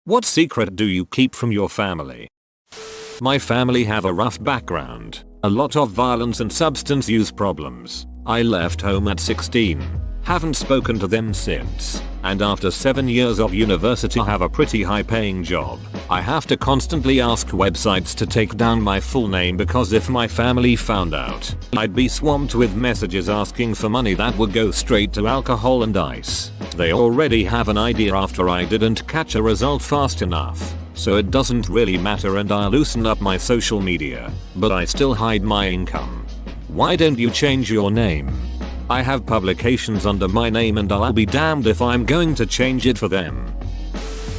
What secret do you keep from your family? My family have a rough background, a lot of violence and substance use problems. I left home at 16. Haven't spoken to them since, and after 7 years of university I have a pretty high paying job. I have to constantly ask websites to take down my full name because if my family found out, I'd be swamped with messages asking for money that would go straight to alcohol and ice. They already have an idea after I didn't catch a result fast enough, so it doesn't really matter and I loosen up my social media, but I still hide my income. Why don't you change your name? I have publications under my name and I'll be damned if I'm going to change it for them.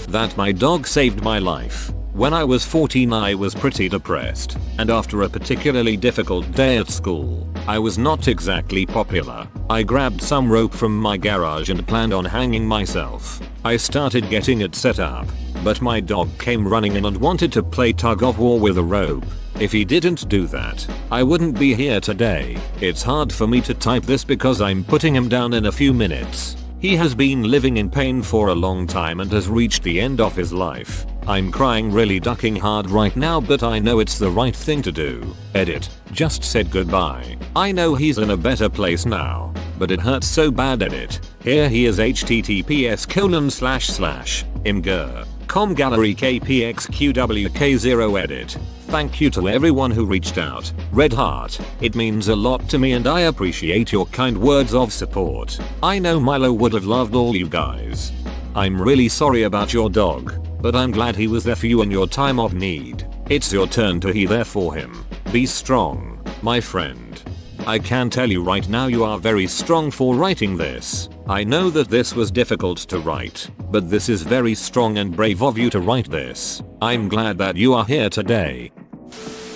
That my dog saved my life. When I was 14 I was pretty depressed, and after a particularly difficult day at school, I was not exactly popular. I grabbed some rope from my garage and planned on hanging myself. I started getting it set up, but my dog came running in and wanted to play tug of war with a rope. If he didn't do that, I wouldn't be here today. It's hard for me to type this because I'm putting him down in a few minutes. He has been living in pain for a long time and has reached the end of his life. I'm crying really ducking hard right now, but I know it's the right thing to do. Edit. Just said goodbye. I know he's in a better place now, but it hurts so bad. Edit. Here he is https://imgur.com gallery kpxqwk0 edit. Thank you to everyone who reached out. Red heart. It means a lot to me and I appreciate your kind words of support. I know Milo would have loved all you guys. I'm really sorry about your dog, but I'm glad he was there for you in your time of need. It's your turn to be there for him. Be strong, my friend. I can tell you right now you are very strong for writing this. I know that this was difficult to write, but this is very strong and brave of you to write this. I'm glad that you are here today.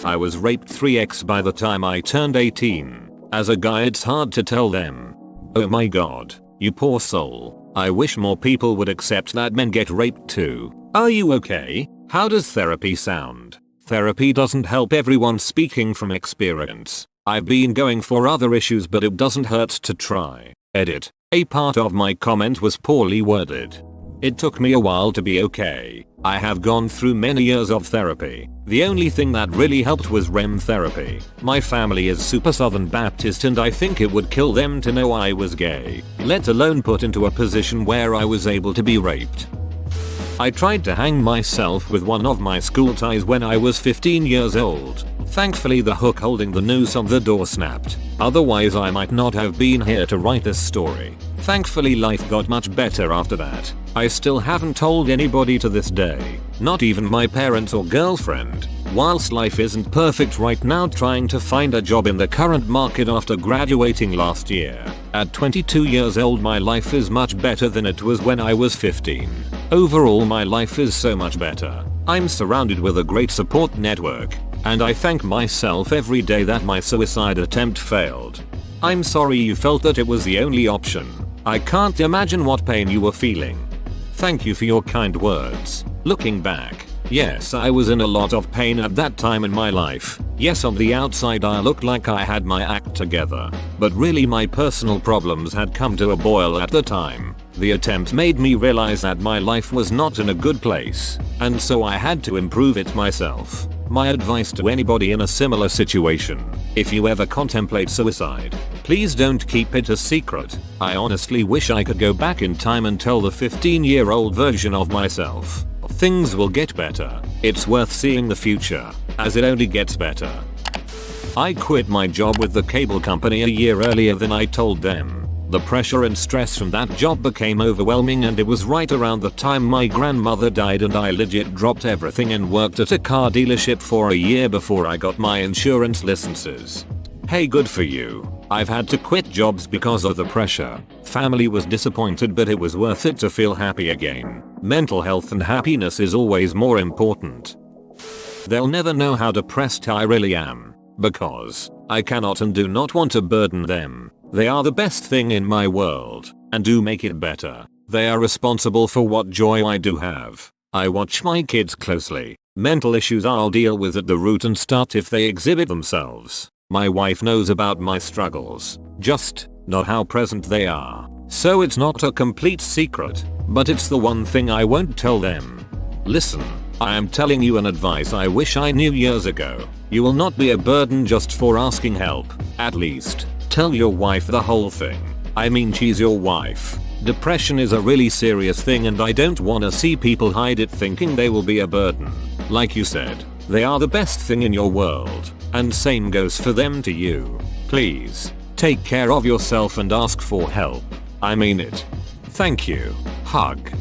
I was raped 3x by the time I turned 18. As a guy it's hard to tell them. Oh my god, you poor soul. I wish more people would accept that men get raped too. Are you okay? How does therapy sound? Therapy doesn't help everyone, speaking from experience. I've been going for other issues but it doesn't hurt to try. Edit. A part of my comment was poorly worded. It took me a while to be okay. I have gone through many years of therapy. The only thing that really helped was REM therapy. My family is super Southern Baptist and I think it would kill them to know I was gay, let alone put into a position where I was able to be raped. I tried to hang myself with one of my school ties when I was 15 years old. Thankfully the hook holding the noose on the door snapped. Otherwise I might not have been here to write this story. Thankfully life got much better after that. I still haven't told anybody to this day. Not even my parents or girlfriend. Whilst life isn't perfect right now, trying to find a job in the current market after graduating last year. At 22 years old my life is much better than it was when I was 15. Overall my life is so much better. I'm surrounded with a great support network, and I thank myself every day that my suicide attempt failed. I'm sorry you felt that it was the only option. I can't imagine what pain you were feeling. Thank you for your kind words. Looking back, yes, I was in a lot of pain at that time in my life. Yes, on the outside I looked like I had my act together, but really my personal problems had come to a boil at the time. The attempt made me realize that my life was not in a good place, and so I had to improve it myself. My advice to anybody in a similar situation: if you ever contemplate suicide, please don't keep it a secret. I honestly wish I could go back in time and tell the 15-year-old version of myself, things will get better. It's worth seeing the future, as it only gets better. I quit my job with the cable company a year earlier than I told them. The pressure and stress from that job became overwhelming, and it was right around the time my grandmother died, and I legit dropped everything and worked at a car dealership for a year before I got my insurance licenses. Hey, good for you. I've had to quit jobs because of the pressure. Family was disappointed, but it was worth it to feel happy again. Mental health and happiness is always more important. They'll never know how depressed I really am, because I cannot and do not want to burden them. They are the best thing in my world, and do make it better. They are responsible for what joy I do have. I watch my kids closely. Mental issues I'll deal with at the root and start if they exhibit themselves. My wife knows about my struggles, just not how present they are. So it's not a complete secret, but it's the one thing I won't tell them. Listen, I am telling you an advice I wish I knew years ago. You will not be a burden just for asking help. At least, tell your wife the whole thing. I mean, she's your wife. Depression is a really serious thing and I don't wanna see people hide it thinking they will be a burden. Like you said, they are the best thing in your world, and same goes for them to you. Please, take care of yourself and ask for help. I mean it. Thank you. Hug.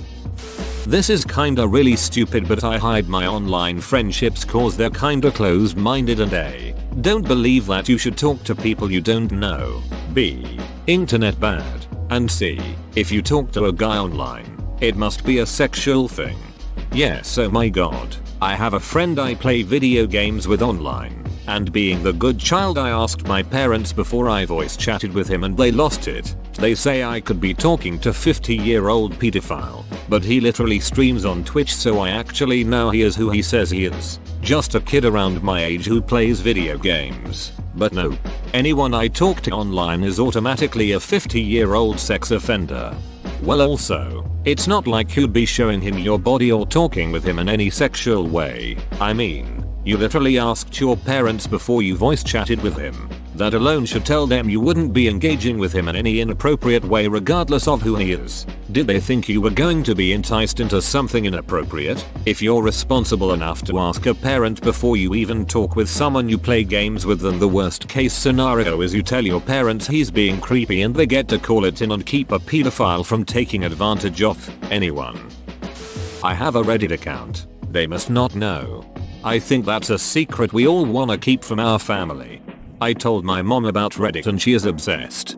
This is kinda really stupid, but I hide my online friendships cause they're kinda closed-minded and A, don't believe that you should talk to people you don't know. B, internet bad. And C, if you talk to a guy online, it must be a sexual thing. Yes, oh my god. I have a friend I play video games with online, and being the good child I asked my parents before I voice chatted with him and they lost it. They say I could be talking to 50-year-old pedophile, but he literally streams on Twitch, so I actually know he is who he says he is. Just a kid around my age who plays video games. But no, anyone I talk to online is automatically a 50-year-old sex offender. Well, also, it's not like you'd be showing him your body or talking with him in any sexual way. I mean, you literally asked your parents before you voice chatted with him. That alone should tell them you wouldn't be engaging with him in any inappropriate way regardless of who he is. Did they think you were going to be enticed into something inappropriate? If you're responsible enough to ask a parent before you even talk with someone you play games with, then the worst case scenario is you tell your parents he's being creepy and they get to call it in and keep a pedophile from taking advantage of anyone. I have a Reddit account. They must not know. I think that's a secret we all wanna keep from our family. I told my mom about Reddit and she is obsessed.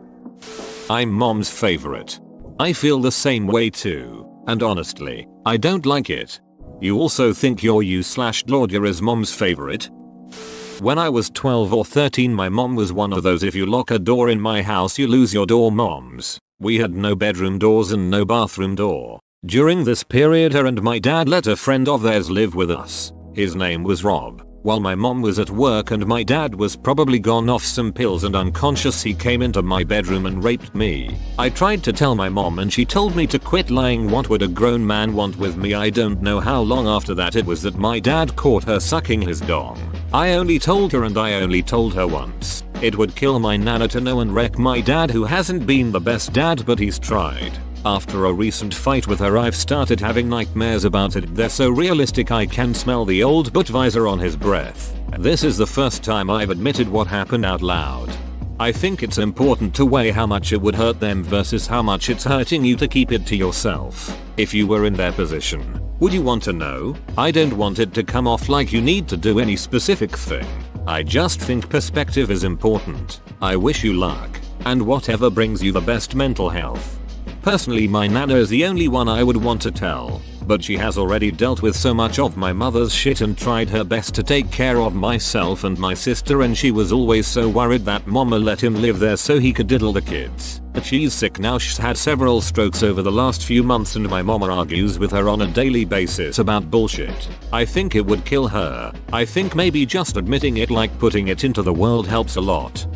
I'm mom's favorite. I feel the same way too, and honestly, I don't like it. You also think your you/Claudia is mom's favorite? When I was 12 or 13, my mom was one of those if you lock a door in my house you lose your door moms. We had no bedroom doors and no bathroom door. During this period her and my dad let a friend of theirs live with us. His name was Rob. While my mom was at work and my dad was probably gone off some pills and unconscious, he came into my bedroom and raped me. I tried to tell my mom and she told me to quit lying. What would a grown man want with me? I don't know how long after that it was that my dad caught her sucking his dong. I only told her, and I only told her once. It would kill my nana to know and wreck my dad, who hasn't been the best dad but he's tried. After a recent fight with her I've started having nightmares about it. They're so realistic I can smell the old Budweiser on his breath. This is the first time I've admitted what happened out loud. I think it's important to weigh how much it would hurt them versus how much it's hurting you to keep it to yourself. If you were in their position, would you want to know? I don't want it to come off like you need to do any specific thing. I just think perspective is important. I wish you luck, and whatever brings you the best mental health. Personally, my nana is the only one I would want to tell, but she has already dealt with so much of my mother's shit and tried her best to take care of myself and my sister, and she was always so worried that mama let him live there so he could diddle the kids. But she's sick now. She's had several strokes over the last few months and my mama argues with her on a daily basis about bullshit. I think it would kill her. I think maybe just admitting it, like putting it into the world, helps a lot.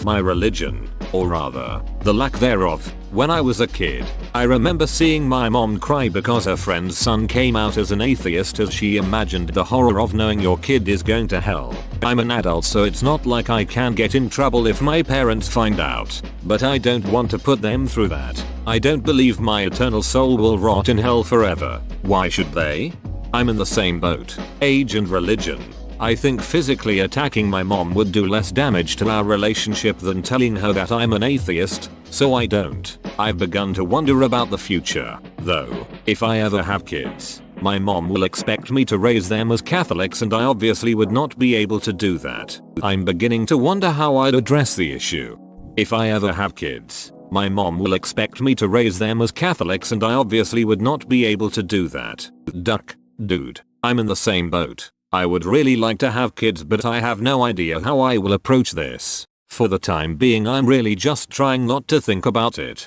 My religion, or rather, the lack thereof. When I was a kid, I remember seeing my mom cry because her friend's son came out as an atheist, as she imagined the horror of knowing your kid is going to hell. I'm an adult, so it's not like I can get in trouble if my parents find out, but I don't want to put them through that. I don't believe my eternal soul will rot in hell forever. Why should they? I'm in the same boat. Age and religion. I think physically attacking my mom would do less damage to our relationship than telling her that I'm an atheist, so I don't. I've begun to wonder about the future, though. If I ever have kids, my mom will expect me to raise them as Catholics, and I obviously would not be able to do that. I'm beginning to wonder how I'd address the issue. If I ever have kids, my mom will expect me to raise them as Catholics, and I obviously would not be able to do that. Dude, I'm in the same boat. I would really like to have kids, but I have no idea how I will approach this. For the time being, I'm really just trying not to think about it.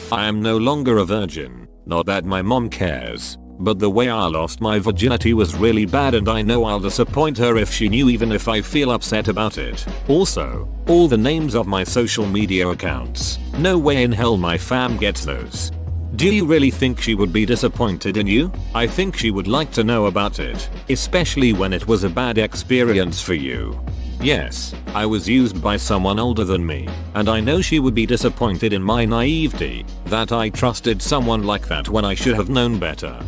I am no longer a virgin, not that my mom cares, but the way I lost my virginity was really bad, and I know I'll disappoint her if she knew, even if I feel upset about it. Also, all the names of my social media accounts. No way in hell my fam gets those. Do you really think she would be disappointed in you? I think she would like to know about it, especially when it was a bad experience for you. Yes, I was used by someone older than me, and I know she would be disappointed in my naivety, that I trusted someone like that when I should have known better.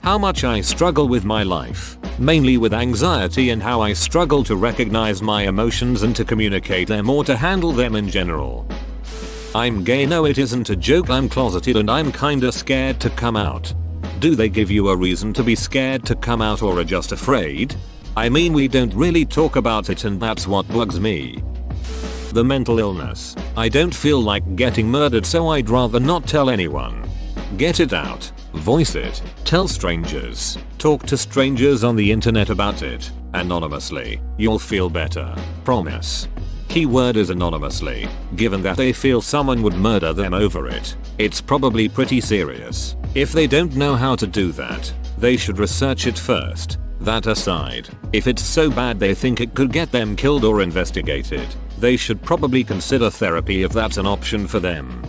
How much I struggle with my life, mainly with anxiety, and how I struggle to recognize my emotions and to communicate them or to handle them in general. I'm gay, no it isn't a joke, I'm closeted and I'm kinda scared to come out. Do they give you a reason to be scared to come out or are just afraid? I mean, we don't really talk about it and that's what bugs me. The mental illness. I don't feel like getting murdered, so I'd rather not tell anyone. Get it out. Voice it. Tell strangers. Talk to strangers on the internet about it. Anonymously. You'll feel better. Promise. Keyword is anonymously. Given that they feel someone would murder them over it, it's probably pretty serious. If they don't know how to do that, they should research it first. That aside, if it's so bad they think it could get them killed or investigated, they should probably consider therapy if that's an option for them.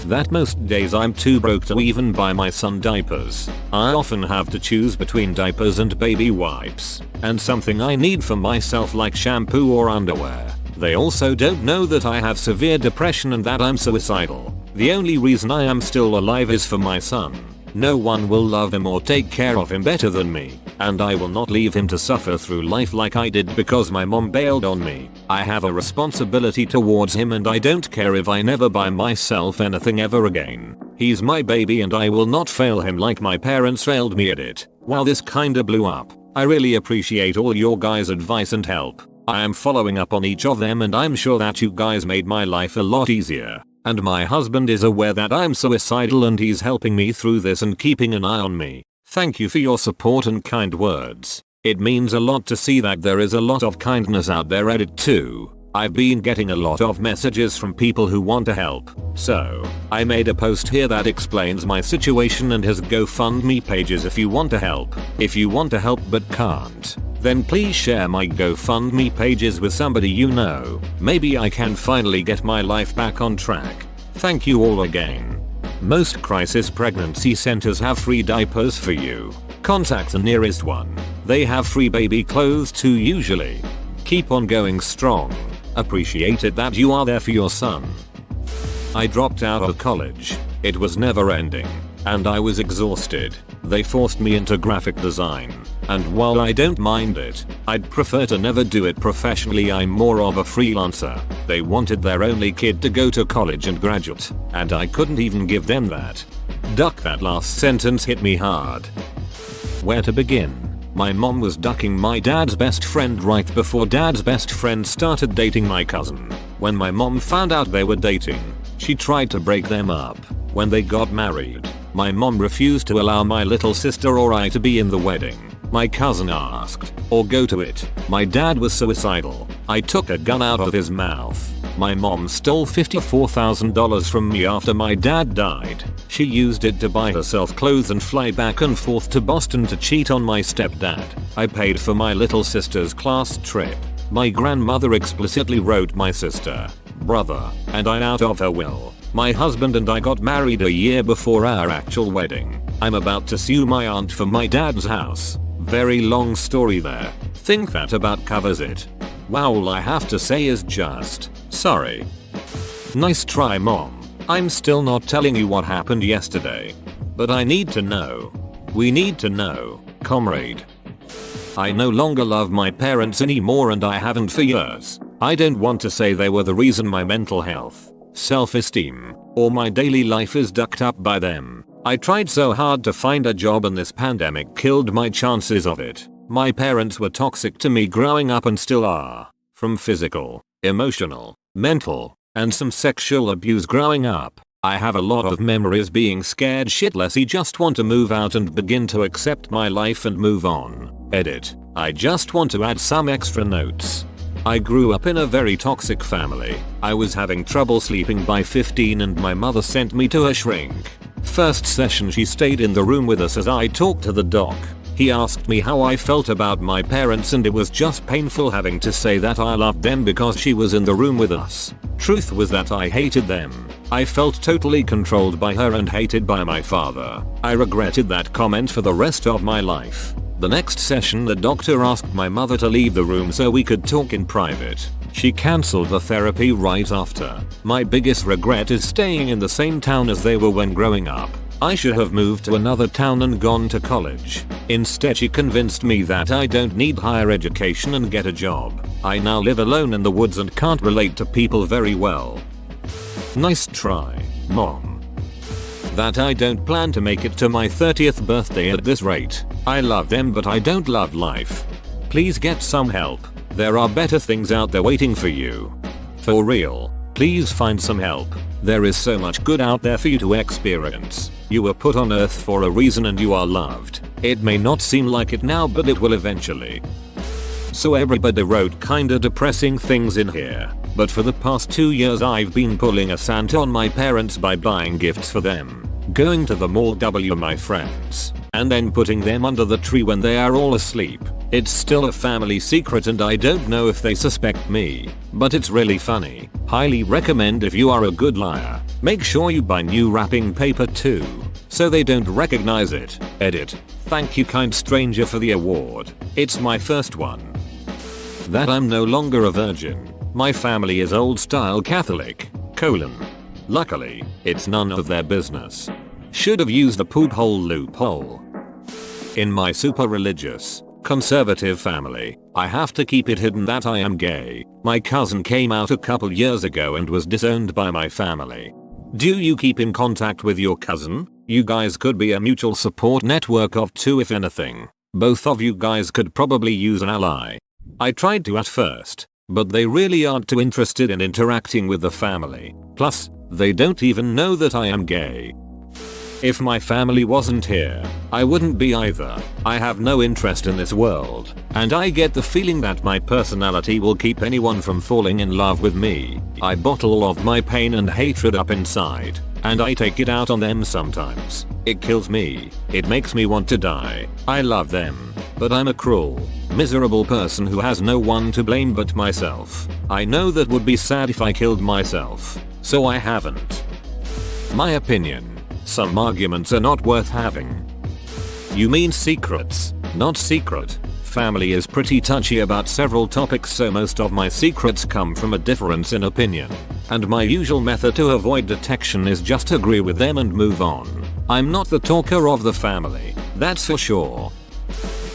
That most days I'm too broke to even buy my son diapers. I often have to choose between diapers and baby wipes, and something I need for myself like shampoo or underwear. They also don't know that I have severe depression and that I'm suicidal. The only reason I am still alive is for my son. No one will love him or take care of him better than me, and I will not leave him to suffer through life like I did because my mom bailed on me. I have a responsibility towards him and I don't care if I never buy myself anything ever again. He's my baby and I will not fail him like my parents failed me at it. While this kinda blew up, I really appreciate all your guys' advice and help. I am following up on each of them and I'm sure that you guys made my life a lot easier. And my husband is aware that I'm suicidal and he's helping me through this and keeping an eye on me. Thank you for your support and kind words. It means a lot to see that there is a lot of kindness out there at it too. I've been getting a lot of messages from people who want to help. So, I made a post here that explains my situation and has GoFundMe pages if you want to help. If you want to help but can't, then please share my GoFundMe pages with somebody you know. Maybe I can finally get my life back on track. Thank you all again. Most crisis pregnancy centers have free diapers for you. Contact the nearest one. They have free baby clothes too usually. Keep on going strong. Appreciate it that you are there for your son. I dropped out of college. It was never ending. And I was exhausted. They forced me into graphic design. And while I don't mind it, I'd prefer to never do it professionally. I'm more of a freelancer. They wanted their only kid to go to college and graduate, and I couldn't even give them that. Duck, that last sentence hit me hard. Where to begin? My mom was ducking my dad's best friend right before dad's best friend started dating my cousin. When my mom found out they were dating, she tried to break them up. When they got married, my mom refused to allow my little sister or I to be in the wedding. My cousin asked, or go to it. My dad was suicidal. I took a gun out of his mouth. My mom stole $54,000 from me after my dad died. She used it to buy herself clothes and fly back and forth to Boston to cheat on my stepdad. I paid for my little sister's class trip. My grandmother explicitly wrote my sister, brother, and I out of her will. My husband and I got married a year before our actual wedding. I'm about to sue my aunt for my dad's house. Very long story there. Think that about covers it. Wow, all I have to say is just, sorry. Nice try, mom. I'm still not telling you what happened yesterday. But I need to know. We need to know, comrade. I no longer love my parents anymore and I haven't for years. I don't want to say they were the reason my mental health, self-esteem, or my daily life is ducked up by them. I tried so hard to find a job and this pandemic killed my chances of it. My parents were toxic to me growing up and still are. From physical, emotional, mental, and some sexual abuse growing up. I have a lot of memories being scared shitless. I just want to move out and begin to accept my life and move on. Edit. I just want to add some extra notes. I grew up in a very toxic family. I was having trouble sleeping by 15 and my mother sent me to a shrink. First session she stayed in the room with us as I talked to the doc. He asked me how I felt about my parents and it was just painful having to say that I loved them because she was in the room with us. Truth was that I hated them. I felt totally controlled by her and hated by my father. I regretted that comment for the rest of my life. The next session the doctor asked my mother to leave the room so we could talk in private. She cancelled the therapy right after. My biggest regret is staying in the same town as they were when growing up. I should have moved to another town and gone to college. Instead she convinced me that I don't need higher education and get a job. I now live alone in the woods and can't relate to people very well. Nice try, Mom. That I don't plan to make it to my 30th birthday at this rate. I love them but I don't love life. Please get some help. There are better things out there waiting for you. For real. Please find some help. There is so much good out there for you to experience. You were put on earth for a reason and you are loved. It may not seem like it now but it will eventually. So everybody wrote kinda depressing things in here. But for the past 2 years I've been pulling a Santa on my parents by buying gifts for them, going to the mall with my friends, and then putting them under the tree when they are all asleep. It's still a family secret and I don't know if they suspect me, but it's really funny. Highly recommend if you are a good liar. Make sure you buy new wrapping paper too, so they don't recognize it. Edit. Thank you kind stranger for the award. It's my first one. That I'm no longer a virgin. My family is old style Catholic, Luckily, it's none of their business. Should have used the poop hole loophole. In my super religious, conservative family, I have to keep it hidden that I am gay. My cousin came out a couple years ago and was disowned by my family. Do you keep in contact with your cousin? You guys could be a mutual support network of two if anything. Both of you guys could probably use an ally. I tried to at first, but they really aren't too interested in interacting with the family. Plus, they don't even know that I am gay. If my family wasn't here, I wouldn't be either. I have no interest in this world, and I get the feeling that my personality will keep anyone from falling in love with me. I bottle all of my pain and hatred up inside, and I take it out on them sometimes. It kills me. It makes me want to die. I love them, but I'm a cruel, miserable person who has no one to blame but myself. I know that would be sad if I killed myself, so I haven't. My opinion. Some arguments are not worth having. You mean secrets, not secret. Family is pretty touchy about several topics, so most of my secrets come from a difference in opinion. And my usual method to avoid detection is just agree with them and move on. I'm not the talker of the family, that's for sure.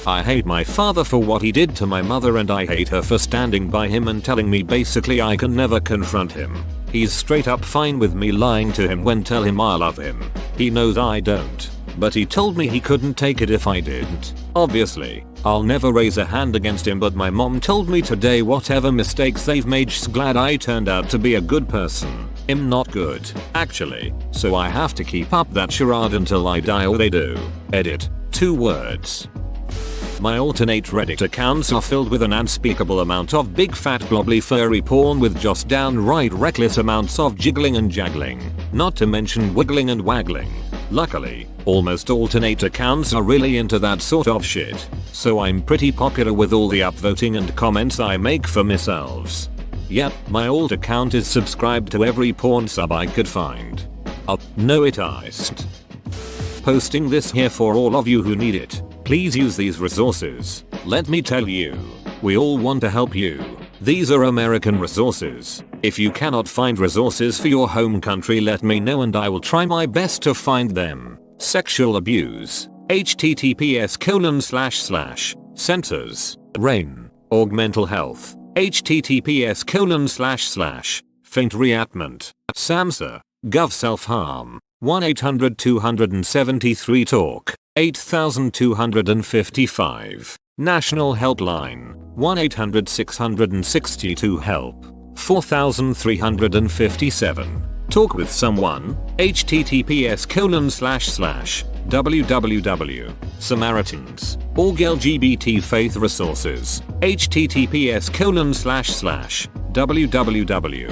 I hate my father for what he did to my mother and I hate her for standing by him and telling me basically I can never confront him. He's straight up fine with me lying to him when tell him I love him. He knows I don't, but he told me he couldn't take it if I didn't. Obviously, I'll never raise a hand against him, but my mom told me today whatever mistakes they've made, she's glad I turned out to be a good person. I'm not good, actually, so I have to keep up that charade until I die or they do. Edit. 2 words. My alternate Reddit accounts are filled with an unspeakable amount of big fat blobbly furry porn with just downright reckless amounts of jiggling and jaggling, not to mention wiggling and waggling. Luckily, almost alternate accounts are really into that sort of shit, so I'm pretty popular with all the upvoting and comments I make for myself. Yep, my alt account is subscribed to every porn sub I could find. No it isn't. Posting this here for all of you who need it. Please use these resources. Let me tell you, we all want to help you. These are American resources. If you cannot find resources for your home country, let me know and I will try my best to find them. Sexual abuse. https:// Centers. Org mental health. https:// faint reatment. SAMHSA. Gov self-harm. 1-800-273-TALK. 8255. National Helpline. 1-800-662-HELP. 4357. Talk with someone. https:// www.samaritans.org LGBT faith resources. https:// www.hrc.org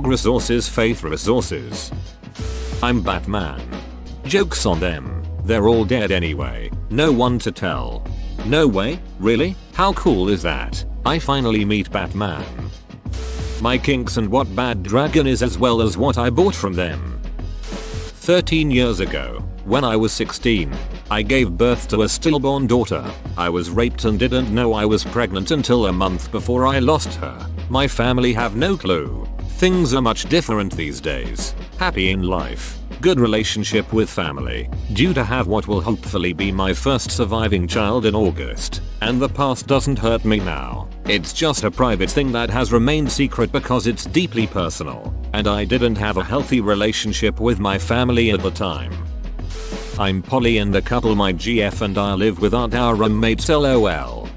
resources faith resources. I'm Batman. Jokes on them. They're all dead anyway. No one to tell. No way? Really? How cool is that? I finally meet Batman. my kinks and what bad dragon is, as well as what I bought from them. 13 years ago, when I was 16, I gave birth to a stillborn daughter. I was raped and didn't know I was pregnant until a month before I lost her. My family have no clue. Things are much different these days. Happy in life. Good relationship with family. Due to have what will hopefully be my first surviving child in August. And the past doesn't hurt me now. It's just a private thing that has remained secret because it's deeply personal. And I didn't have a healthy relationship with my family at the time. I'm poly and a couple my GF and I live without our roommates lol.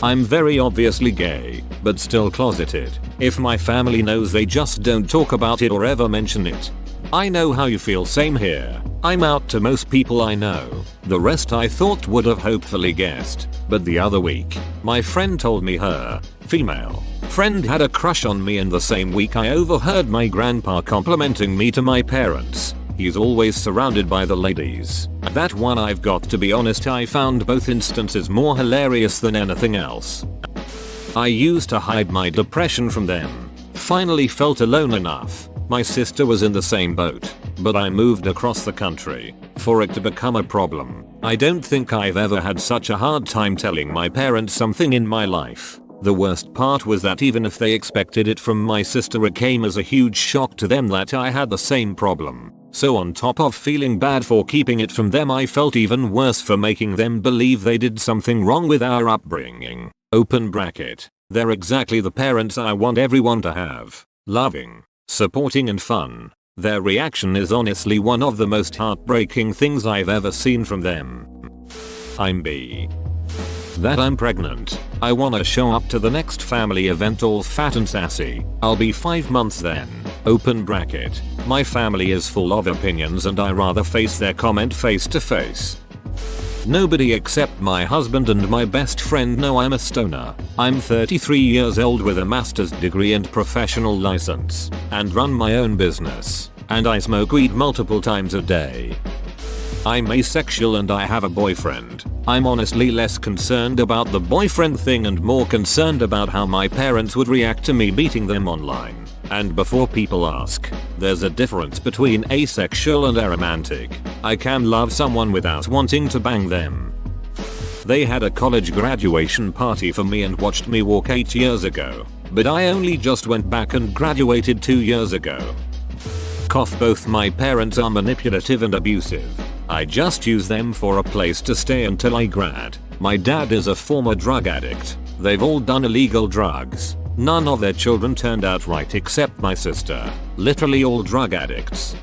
I'm very obviously gay, but still closeted. If my family knows, they just don't talk about it or ever mention it. I know how you feel, same here. I'm out to most people I know. The rest I thought would have hopefully guessed. But the other week, my friend told me her female friend had a crush on me, and the same week I overheard my grandpa complimenting me to my parents. He's always surrounded by the ladies. That one, I've got to be honest, I found both instances more hilarious than anything else. I used to hide my depression from them. Finally felt alone enough. My sister was in the same boat, but I moved across the country for it to become a problem. I don't think I've ever had such a hard time telling my parents something in my life. The worst part was that even if they expected it from my sister, it came as a huge shock to them that I had the same problem. So on top of feeling bad for keeping it from them, I felt even worse for making them believe they did something wrong with our upbringing. Open bracket. They're exactly the parents I want everyone to have. Loving, supporting and fun. Their reaction is honestly one of the most heartbreaking things I've ever seen from them. I'm B. That I'm pregnant. I wanna show up to the next family event all fat and sassy. I'll be 5 months then. Open bracket. My family is full of opinions and I rather face their comment face to face. Nobody except my husband and my best friend know I'm a stoner. I'm 33 years old with a master's degree and professional license, and run my own business, and I smoke weed multiple times a day. I'm asexual and I have a boyfriend. I'm honestly less concerned about the boyfriend thing and more concerned about how my parents would react to me beating them online. And before people ask, there's a difference between asexual and aromantic. I can love someone without wanting to bang them. They had a college graduation party for me and watched me walk 8 years ago, but I only just went back and graduated 2 years ago. Cough. Both my parents are manipulative and abusive. I just use them for a place to stay until I grad. My dad is a former drug addict. They've all done illegal drugs. None of their children turned out right except my sister. Literally all drug addicts.